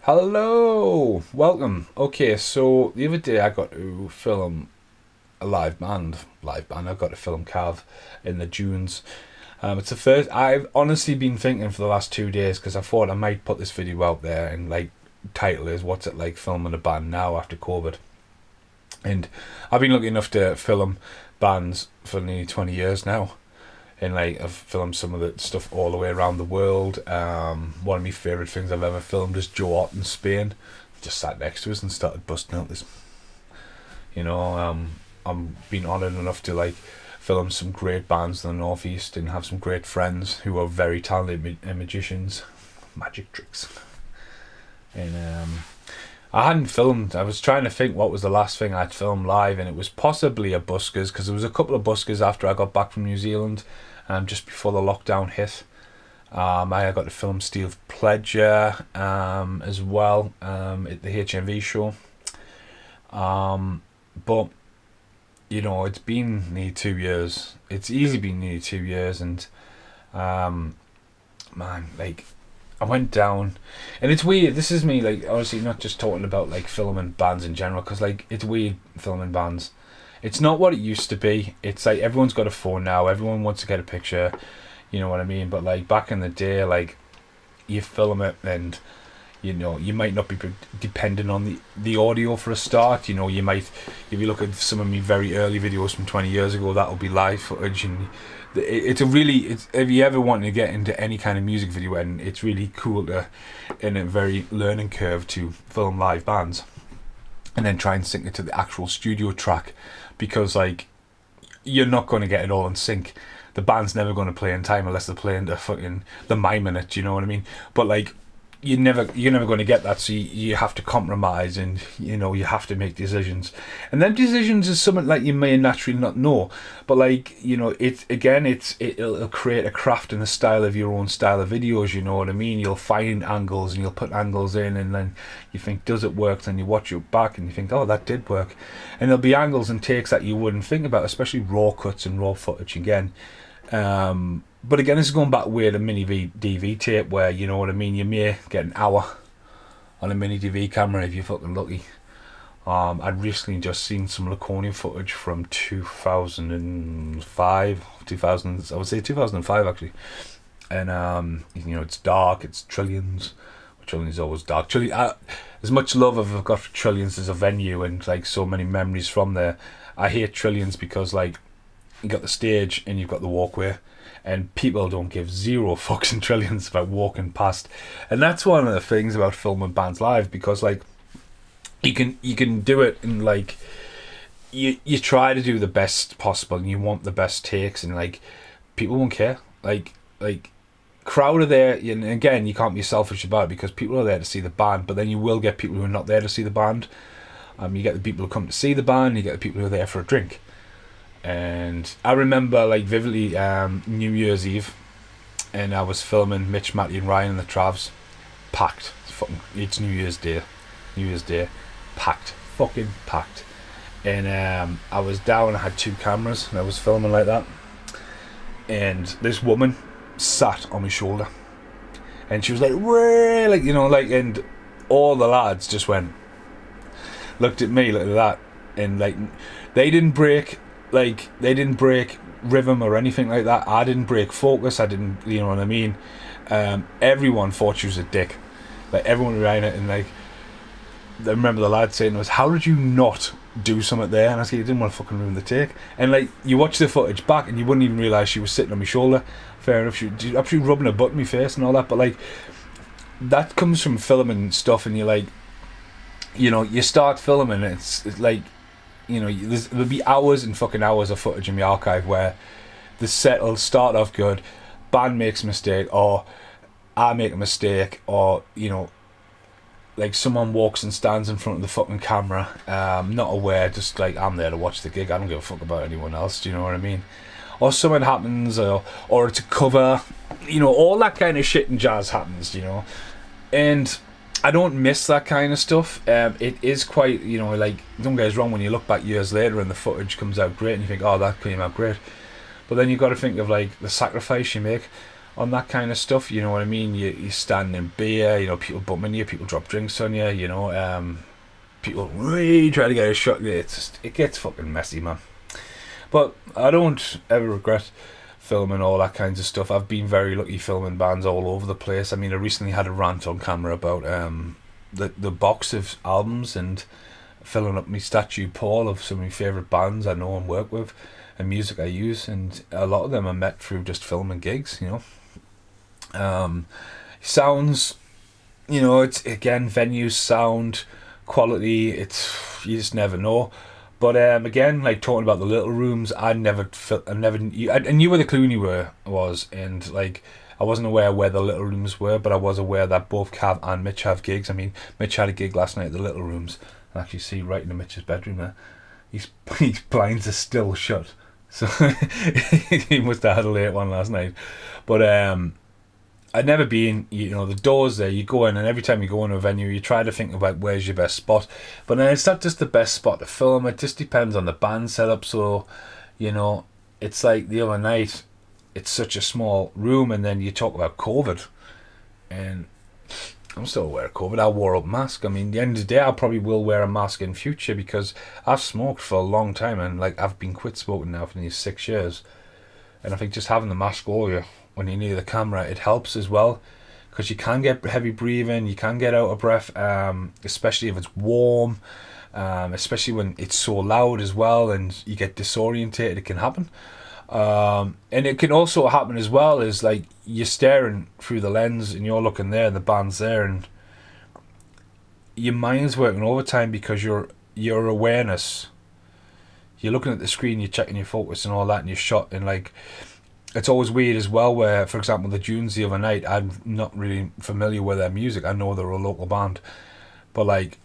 Hello, welcome. Okay, so the other day I got to film a live band. I got to film Cav in the dunes. It's the first. I've honestly been thinking for the last 2 days because I thought I might put this video out there and like title is "What's it like filming a band now after COVID?" And I've been lucky enough to film bands for nearly 20 years now. And like I've filmed some of the stuff all the way around the world. One of my favourite things I've ever filmed is Joe Ott in Spain. Just sat next to us and started busting out this. I'm being honoured enough to like film some great bands in the northeast and have some great friends who are very talented magicians, magic tricks. And I hadn't filmed. I was trying to think what was the last thing I'd filmed live, and it was possibly a buskers because there was a couple of buskers after I got back from New Zealand, just before the lockdown hit. I got to film Steve Pledger as well at the HMV show. But it's been nearly 2 years. It's easily been nearly 2 years, and man, like. I went down, and it's weird. This is me, like, obviously not just talking about like filming bands in general, because like it's weird filming bands. It's not what it used to be. It's like everyone's got a phone now. Everyone wants to get a picture. You know what I mean? But like back in the day, like you film it, and you might not be dependent on the audio for a start. You might, if you look at some of my very early videos from 20 years ago, that'll be live footage, and it's if you ever want to get into any kind of music video, and it's really cool to, in a very learning curve, to film live bands and then try and sync it to the actual studio track, because like you're not going to get it all in sync. The band's never going to play in time unless they're playing the mime in it, you know what I mean? But like you're never going to get that, so you have to compromise, and you have to make decisions, and then decisions is something like you may naturally not know, but like it'll create a craft and a style of your own style of videos, you know what I mean? You'll find angles and you'll put angles in, and then you think, does it work? Then you watch it back and you think, oh, that did work. And there'll be angles and takes that you wouldn't think about, especially raw cuts and raw footage again. But again, this is going back with a mini DV tape, where, you know what I mean, you may get an hour on a mini DV camera if you're fucking lucky. I'd recently just seen some Laconia footage from 2005, I would say 2005 actually. And it's dark, it's Trillions. Trillions is always dark. As much love as I've got for Trillions as a venue, and like so many memories from there, I hate Trillions because like you got the stage and you've got the walkway, and people don't give zero fucks in Trillions about walking past. And that's one of the things about filming bands live, because like you can do it, and like you try to do the best possible, and you want the best takes, and like people won't care. Like crowd are there, and again, you can't be selfish about it because people are there to see the band, but then you will get people who are not there to see the band. You get the people who come to see the band, you get the people who are there for a drink. And I remember like vividly New Year's Eve, and I was filming Mitch, Matty and Ryan and the Travs. Packed. It's New Year's Day, packed, fucking packed. And I was down, I had 2 cameras and I was filming like that, and this woman sat on my shoulder, and she was like, "Way," and all the lads just looked at me like that, and like they didn't break rhythm or anything like that. I didn't break focus. I didn't, you know what I mean? Everyone thought she was a dick. Like everyone around it, and like I remember the lad saying to us, "How did you not do something there?" And I said, "You didn't want to fucking ruin the take." And like you watch the footage back, and you wouldn't even realise she was sitting on my shoulder. Fair enough, she was absolutely rubbing her butt in my face and all that. But like that comes from filming stuff, and you're like, you start filming, and it's like, there'll be hours and fucking hours of footage in my archive where the set will start off good, band makes a mistake, or I make a mistake, or like someone walks and stands in front of the fucking camera, not aware, just like I'm there to watch the gig, I don't give a fuck about anyone else, do you know what I mean? Or something happens, or it's a cover, all that kind of shit and jazz happens, and I don't miss that kind of stuff. It is quite, like, don't get us wrong, when you look back years later and the footage comes out great and you think, oh, that came out great, but then you've got to think of like the sacrifice you make. on that kind of stuff. You know what I mean? You stand in beer. You know, people bump into you. People drop drinks on you. You know, people really try to get a shot. It gets fucking messy, man. But I don't ever regret filming all that kinds of stuff. I've been very lucky filming bands all over the place. I mean, I recently had a rant on camera about the box of albums and filling up my statue Paul of some of my favourite bands I know and work with and music I use, and a lot of them are met through just filming gigs, you know. Sounds, you know, it's again venues, sound, quality, it's you just never know. But again, like talking about the little rooms, I knew where the Clooney was, and like I wasn't aware where the little rooms were, but I was aware that both Cav and Mitch have gigs. I mean, Mitch had a gig last night at the little rooms. I actually see right into Mitch's bedroom there. His blinds are still shut, so he must have had a late one last night. But I'd never been, you know, the doors there, you go in, and every time you go into a venue you try to think about where's your best spot, but then it's not just the best spot to film, it just depends on the band setup. So, you know, it's like the other night, it's such a small room, and then you talk about COVID, and I'm still aware of COVID. I wore a mask. I mean, at the end of the day, I probably will wear a mask in future because I've smoked for a long time, and like I've been quit smoking now for these 6 years, and I think just having the mask over you when you're near the camera, it helps as well, because you can get heavy breathing, you can get out of breath, especially if it's warm, especially when it's so loud as well, and you get disorientated. It can happen, and it can also happen as well as like you're staring through the lens and you're looking there, and the band's there, and your mind's working overtime because your awareness, you're looking at the screen, you're checking your focus and all that, and you're shot, and like it's always weird as well where, for example, the Dunes the other night, I'm not really familiar with their music. I know they're a local band, but like,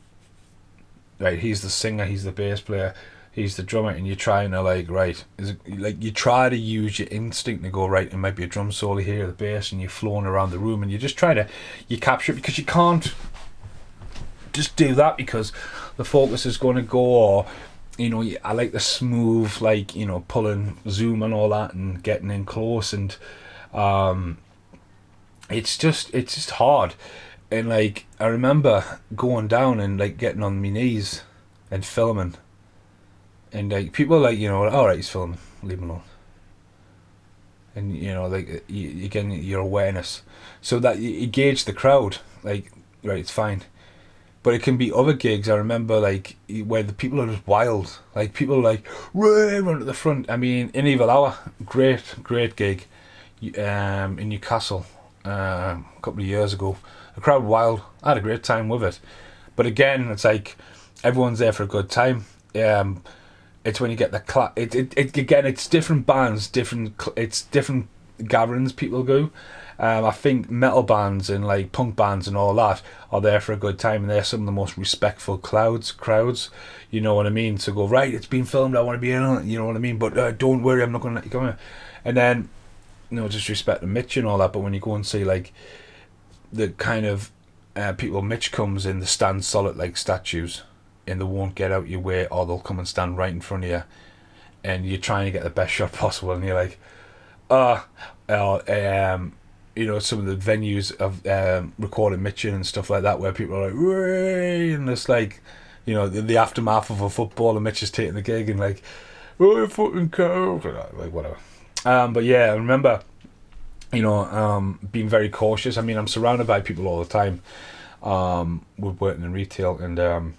right, he's the singer, he's the bass player, he's the drummer, and you're trying to like, right, you try to use your instinct to go, right, it might be a drum solo here, the bass, and you're flowing around the room, and you just try to, you capture it, because you can't just do that because the focus is going to go, or you know, I like the smooth, like, you know, pulling zoom and all that and getting in close, and it's just hard. And like I remember going down and like getting on my knees and filming, and like people are like, you know, all right, he's filming, leave him alone. And you know, like again, your awareness, so that you gauge the crowd, like, right, it's fine. But it can be other gigs. I remember like where the people are just wild. Like people are like run to the front. I mean, in Evil Hour, great gig, in Newcastle, a couple of years ago. The crowd wild. I had a great time with it. But again, it's like everyone's there for a good time. It's when you get the again, it's different bands, it's different gatherings people go. I think metal bands and like punk bands and all that are there for a good time, and they're some of the most respectful crowds. You know what I mean? So go, right, it's been filmed, I want to be in on it, you know what I mean? But don't worry, I'm not going to let you come in. And then, you know, just respect the Mitch and all that. But when you go and see like the kind of people Mitch comes in, they stand solid like statues, and they won't get out your way, or they'll come and stand right in front of you, and you're trying to get the best shot possible, and you're like, you know, some of the venues of recording Mitchin and stuff like that, where people are like, "Way!" and it's like, you know, the aftermath of a football, and Mitch is taking the gig, and like, "Oh, fucking cow," like whatever. But yeah, I remember, you know, being very cautious. I mean, I'm surrounded by people all the time. We're working in retail, and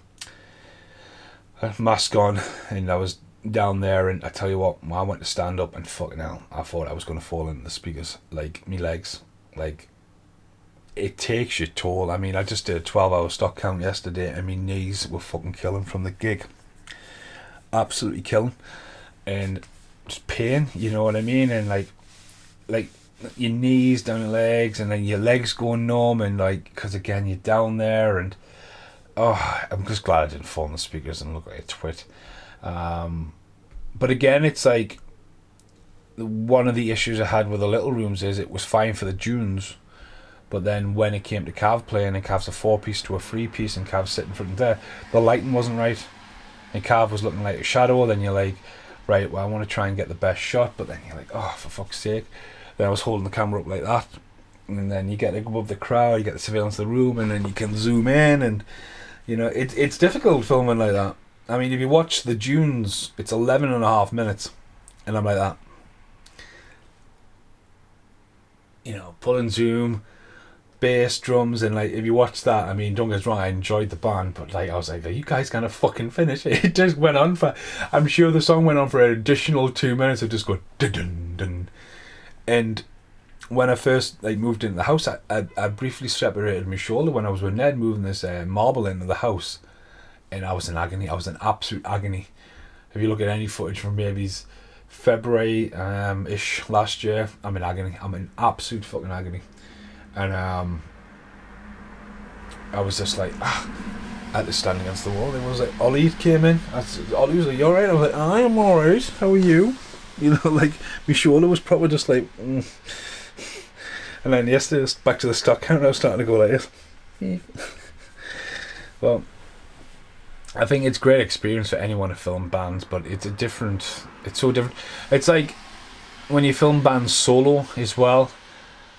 mask on, and I was down there, and I tell you what, I went to stand up, and fucking hell, I thought I was going to fall into the speakers, like me legs, like it takes your toll. I mean, I just did a 12-hour Stockhound yesterday, and my knees were fucking killing from the gig, absolutely killing, and just pain, you know what I mean, and like your knees down your legs, and then your legs going numb, and like, because again you're down there, and I'm just glad I didn't fall in the speakers and look like a twit. But again, it's like one of the issues I had with the little rooms is it was fine for the Dunes, but then when it came to Cav playing, and Cav's a 4-piece to a 3-piece, and Cav's sitting front and there, the lighting wasn't right, and Cav was looking like a shadow. Then you're like, right, well, I want to try and get the best shot, but then you're like, oh, for fuck's sake. Then I was holding the camera up like that, and then you get above the crowd, you get the surveillance of the room, and then you can zoom in, and it's difficult filming like that. I mean, if you watch the Dunes, it's 11.5 minutes, and I'm like that. Pull and zoom, bass, drums, and like if you watch that, I mean, don't get us wrong, I enjoyed the band, but like I was like, are you guys gonna fucking finish it? It just went on for, I'm sure the song went on for an additional 2 minutes of just going dun dun dun. And when I first moved into the house, I briefly separated my shoulder when I was with Ned moving this marble into the house, and I was in agony. I was in absolute agony. If you look at any footage from maybe's February ish last year, I'm in agony. I'm in absolute fucking agony. And I was just like, I had to stand against the wall. It was like, Ollie came in. Ollie was like, you alright? I was like, I am alright. How are you? My shoulder was probably just like, And then yesterday, back to the Stockhound, I was starting to go like this. Well, I think it's a great experience for anyone to film bands, but it's so different. It's like when you film bands solo as well.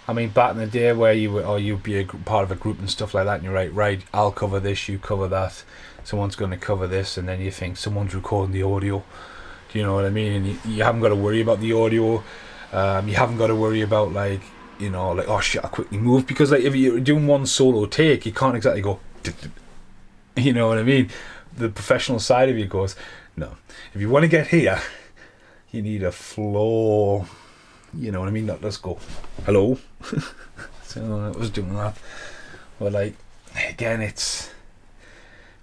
I mean, back in the day where you'd be part of a group and stuff like that, and you're right, I'll cover this, you cover that, someone's going to cover this, and then you think someone's recording the audio. Do you know what I mean? And you haven't got to worry about the audio. You haven't got to worry about oh shit, I'll quickly move, because like if you're doing one solo take, you can't exactly go. You know what I mean? The professional side of you goes, no. If you want to get here, you need a flow. You know what I mean? Not just go, hello. So I was doing that. But like, again, it's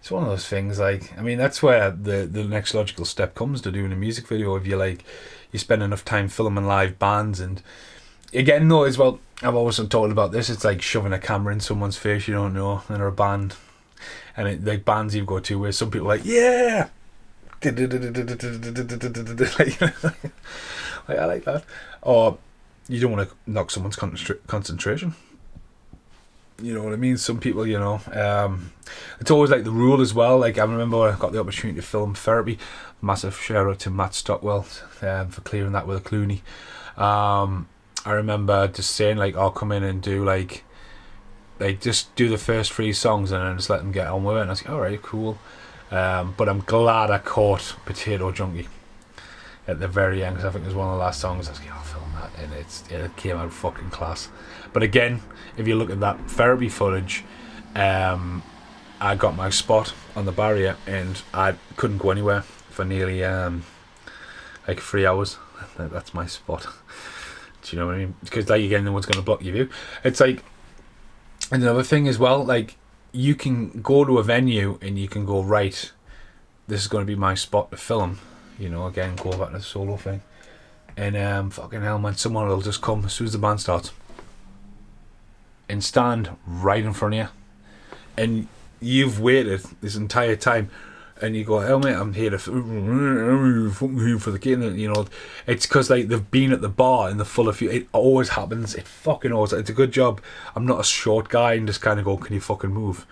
one of those things. Like, I mean, that's where the next logical step comes to doing a music video. If you spend enough time filming live bands, and again, though, as well, I've always been talking about this. It's like shoving a camera in someone's face you don't know, and they're a band. And like bands you go to where some people are like, yeah, like, I like that. Or you don't want to knock someone's concentration. You know what I mean? Some people, it's always like the rule as well. Like, I remember when I got the opportunity to film Therapy. Massive shout out to Matt Stockwell for clearing that with a Clooney. I remember just saying like, I'll come in and do like just do the first 3 songs and then just let them get on with it. And I was like, alright, cool. But I'm glad I caught Potato Junkie at the very end, because I think it was one of the last songs. I was like, I'll film that, and it came out fucking class. But again, if you look at that Therapy footage, I got my spot on the barrier and I couldn't go anywhere for nearly 3 hours. That's my spot. Do you know what I mean? Because like, again, no one's going to block your view. It's like, another thing as well, like, you can go to a venue and you can go, right, this is going to be my spot to film. Again, go back to the solo thing. And fucking hell, man, someone will just come as soon as the band starts and stand right in front of you. And you've waited this entire time. And you go, oh mate, I'm here for the game. It's because like they've been at the bar in the full of you. It always happens. It fucking always. It's a good job. I'm not a short guy and just kind of go, can you fucking move?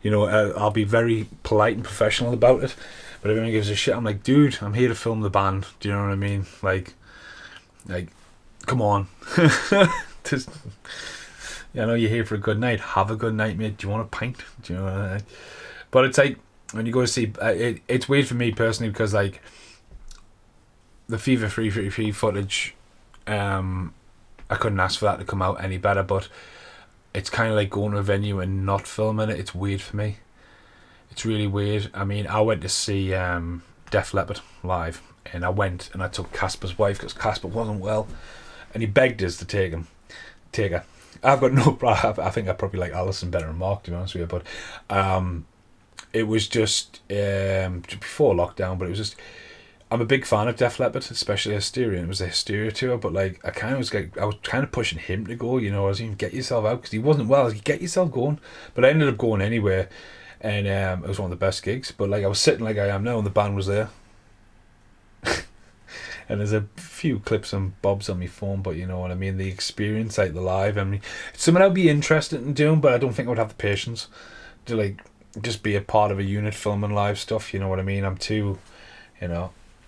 I'll be very polite and professional about it. But if anyone gives a shit, I'm like, dude, I'm here to film the band. Do you know what I mean? Like, come on. Just, I know you're here for a good night. Have a good night, mate. Do you want a pint? Do you know what I mean? But it's like, when you go to see, it's weird for me personally, because like the Fever 333 footage, I couldn't ask for that to come out any better, but it's kind of like going to a venue and not filming it. It's weird for me. It's really weird. I mean, I went to see Def Leppard live, and I went and I took Casper's wife because Casper wasn't well, and he begged us to take her. I've got no problem. I think I probably like Alison better than Mark, to be honest with you, but it was just before lockdown, but it was just, I'm a big fan of Def Leppard, especially Hysteria, and it was a Hysteria tour, but like I was kind of pushing him to go, I was even get yourself out, because he wasn't well. I was like, get yourself going, but I ended up going anyway, and it was one of the best gigs. But like, I was sitting like I am now, and the band was there. And there's a few clips and bobs on my phone, but you know what I mean, the experience, like the live, I mean, it's something I'd be interested in doing, but I don't think I would have the patience to like just be a part of a unit filming live stuff. You know what I mean? I'm too,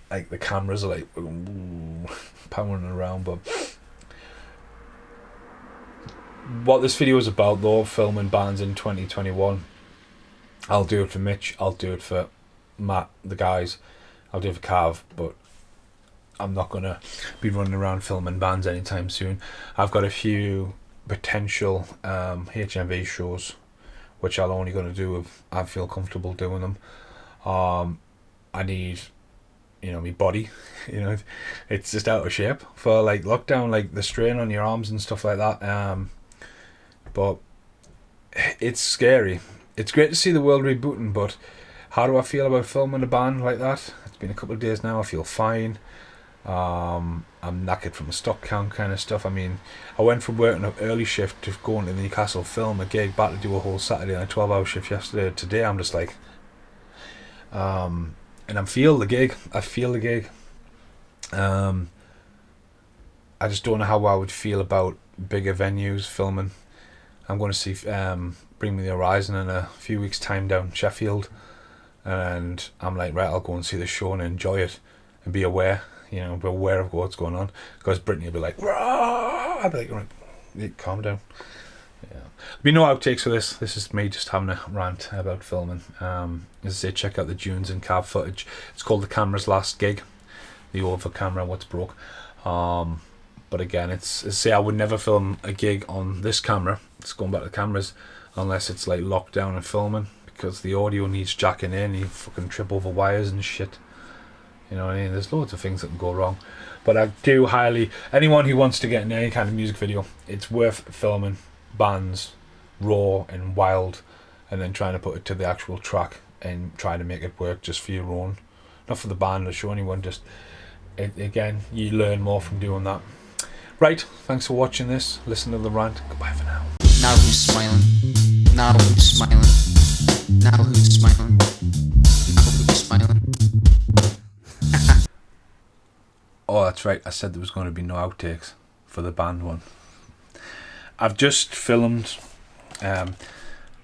like the cameras are like powering around. But what this video is about, though, filming bands in 2021. I'll do it for Mitch. I'll do it for Matt, the guys. I'll do it for Cav, but I'm not going to be running around filming bands anytime soon. I've got a few potential HMV shows, which I'm only going to do if I feel comfortable doing them. I need, my body, it's just out of shape for like lockdown, like the strain on your arms and stuff like that. But it's scary. It's great to see the world rebooting, but how do I feel about filming a band like that? It's been a couple of days now. I feel fine. I'm knackered from the Stockhound kind of stuff. I mean, I went from working an early shift to going to the Newcastle film a gig, back to do a whole Saturday and a 12-hour shift yesterday. Today I'm just like, and I feel the gig. I just don't know how I would feel about bigger venues filming. I'm going to see Bring Me the Horizon in a few weeks' time down Sheffield, and I'm like, right, I'll go and see the show and enjoy it and be aware, be aware of what's going on, because Brittany will be like, rah! I'll be like, right, calm down. Yeah. There'll be no outtakes for this. This is me just having a rant about filming. As I say, check out the Dunes and Cav footage. It's called The Camera's Last Gig. The over camera, what's broke. But again, it's, as I say, I would never film a gig on this camera. It's going back to the cameras, unless it's like locked down and filming, because the audio needs jacking in. You fucking trip over wires and shit. You know what I mean? There's loads of things that can go wrong. But I do highly, anyone who wants to get in any kind of music video, it's worth filming bands raw and wild, and then trying to put it to the actual track and trying to make it work just for your own, not for the band or show anyone. Just again, you learn more from doing that. Right, thanks for watching this. Listen to the rant. Goodbye for now. Now who's smiling? Now who's smiling? Now who's smiling? Now who's smiling? Oh, that's right. I said there was going to be no outtakes for the band one. I've just filmed a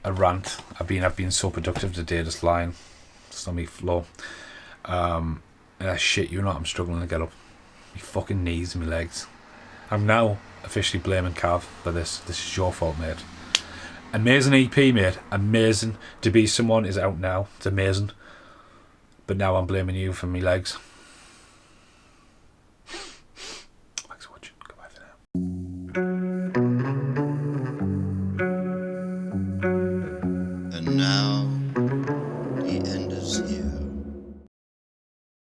rant. I've been so productive today, just lying. It's on my floor. Shit, I'm struggling to get up. My fucking knees and my legs. I'm now officially blaming Cav for this. This is your fault, mate. Amazing EP, mate. Amazing. To Be Someone is out now. It's amazing. But now I'm blaming you for my legs.